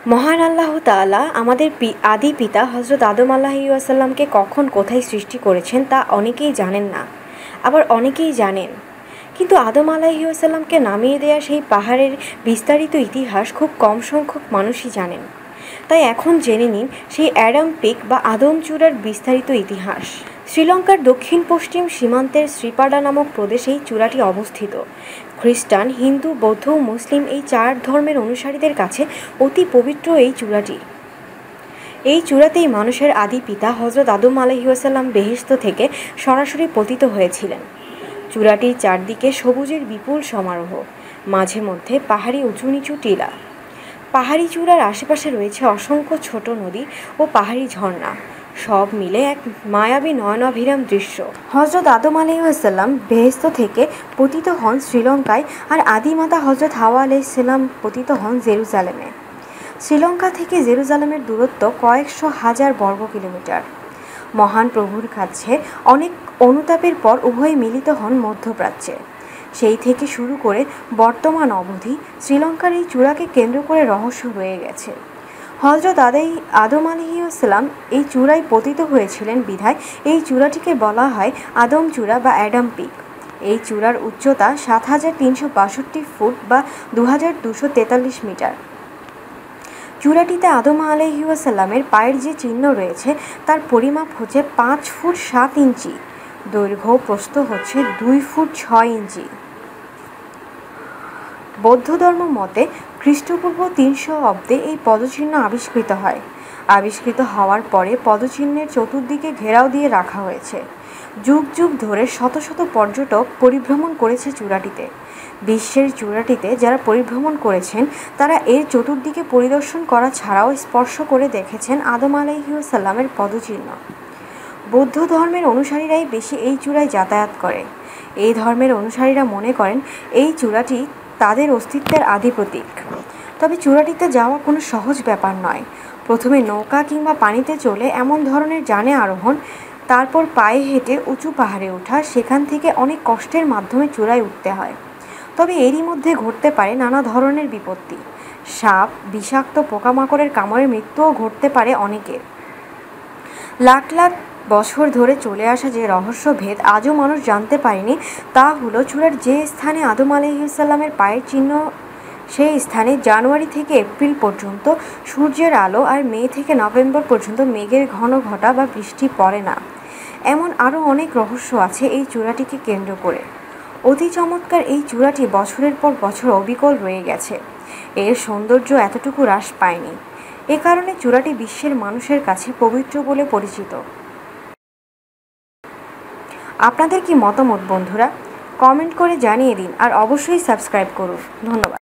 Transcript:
মহান আল্লাহ তাআলা আমাদের আদি পিতা হযরত আদম আলাইহিস সালামকে কখন কোথায় সৃষ্টি করেছেন তা অনেকেই জানেন না, আবার অনেকেই জানেন। কিন্তু আদম আলাইহিস সালামকে নামিয়ে দেওয়া সেই পাহাড়ের বিস্তারিত ইতিহাস খুব কম সংখ্যক মানুষই জানেন। তাই এখন জেনে নিন সেই অ্যাডাম পিক বা আদম চূড়ার বিস্তারিত ইতিহাস। শ্রীলঙ্কার দক্ষিণ পশ্চিম সীমান্তের শ্রীপাডা নামক প্রদেশে এই চূড়াটি অবস্থিত। খ্রিস্টান, হিন্দু, বৌদ্ধ ও মুসলিম এই 4 ধর্মের অনুসারীদের কাছে অতি পবিত্র এই চূড়াটি। এই চূড়াতেই মানুষের আদি পিতা হযরত আদম আলাইহিস সালাম বেহেশত থেকে সরাসরি পতিত হয়েছিলেন। চূড়াটির চারদিকে সবুজের বিপুল সমারোহ, মাঝে মধ্যে পাহাড়ি উঁচু নিচু টিলা। পাহাড়ি চূড়ার আশেপাশে রয়েছে অসংখ্য ছোট নদী ও পাহাড়ি ঝর্ণা, সব মিলে এক মায়াবী নয়নাভিরাম দৃশ্য। হযরত আদম আলাইহিস সালাম বেহেশত থেকে পতিত হন শ্রীলঙ্কায়, আর আদিমাতা হযরত হাওয়া আলাইহিস সালাম পতিত হন জেরুজালেমে। শ্রীলঙ্কা থেকে জেরুজালেমের দূরত্ব কয়েকশো হাজার বর্গ কিলোমিটার। মহান প্রভুর কাছে অনেক অনুতাপের পর উভয়ে মিলিত হন মধ্যপ্রাচ্যে। সেই থেকে শুরু করে বর্তমান অবধি শ্রীলঙ্কার এই চূড়াকে কেন্দ্র করে রহস্য রয়ে গেছে। হযরত আদম আলাইহিস সালাম এই চূড়ায় পতিত হয়েছিলেন বিধায় এই চূড়াটিকে বলা হয় আদম চূড়া বা অ্যাডাম পিক। এই চূড়ার উচ্চতা ৭৩৬২ ফুট বা ২২৪৩ মিটার। চূড়াটিতে আদম আলাইহিস সালামের পায়ের যে চিহ্ন রয়েছে তার পরিমাপ হচ্ছে ৫ ফুট ৭ ইঞ্চি, দৈর্ঘ্য প্রস্থ হচ্ছে ২ ফুট ৬ ইঞ্চি। বৌদ্ধ ধর্ম মতে খ্রিস্টপূর্ব ৩০০ অব্দে এই পদচিহ্ন আবিষ্কৃত হয়। আবিষ্কৃত হওয়ার পরে পদচিহ্নের চতুর্দিকে ঘেরাও দিয়ে রাখা হয়েছে। যুগ যুগ ধরে শত শত পর্যটক পরিভ্রমণ করেছে চূড়াটিতে। বিশ্বের চূড়াটিতে যারা পরিভ্রমণ করেছেন তারা এর চতুর্দিকে পরিদর্শন করা ছাড়াও স্পর্শ করে দেখেছেন আদম আলাইহিস সালামের পদচিহ্ন। বৌদ্ধ ধর্মের অনুসারীরাই বেশি এই চূড়ায় যাতায়াত করে। এই ধর্মের অনুসারীরা মনে করেন এই চূড়াটি তাদের অস্তিত্বের আদি প্রতীক। তবে চূড়াটিতে যাওয়া কোনো সহজ ব্যাপার নয়। প্রথমে নৌকা কিংবা পানিতে চলে এমন ধরনের যানে আরোহণ, তারপর পায়ে হেঁটে উঁচু পাহাড়ে ওঠা, সেখান থেকে অনেক কষ্টের মাধ্যমে চূড়ায় উঠতে হয়। তবে এরই মধ্যে ঘটতে পারে নানা ধরনের বিপত্তি। সাপ, বিষাক্ত পোকামাকড়ের কামড়ে মৃত্যুও ঘটতে পারে অনেকের। লাখ লাখ বছর ধরে চলে আসা যে রহস্যভেদ আজও মানুষ জানতে পারেনি তা হলো চূড়ার যে স্থানে আদম আলাইহিস সালামের পায়ের চিহ্ন, সেই স্থানে জানুয়ারি থেকে এপ্রিল পর্যন্ত সূর্যের আলো আর মে থেকে নভেম্বর পর্যন্ত মেঘের ঘন ঘটা বা বৃষ্টি পড়ে না। এমন আরও অনেক রহস্য আছে এই চূড়াটিকে কেন্দ্র করে। অতি চমৎকার এই চূড়াটি বছরের পর বছর অবিকল রয়ে গেছে। এর সৌন্দর্য এতটুকু হ্রাস পায়নি। এ কারণে চূড়াটি বিশ্বের মানুষের কাছে পবিত্র বলে পরিচিত। আপনাদের কি মতামত বন্ধুরা? কমেন্ট করে জানিয়ে দিন, আর অবশ্যই সাবস্ক্রাইব করুন। ধন্যবাদ।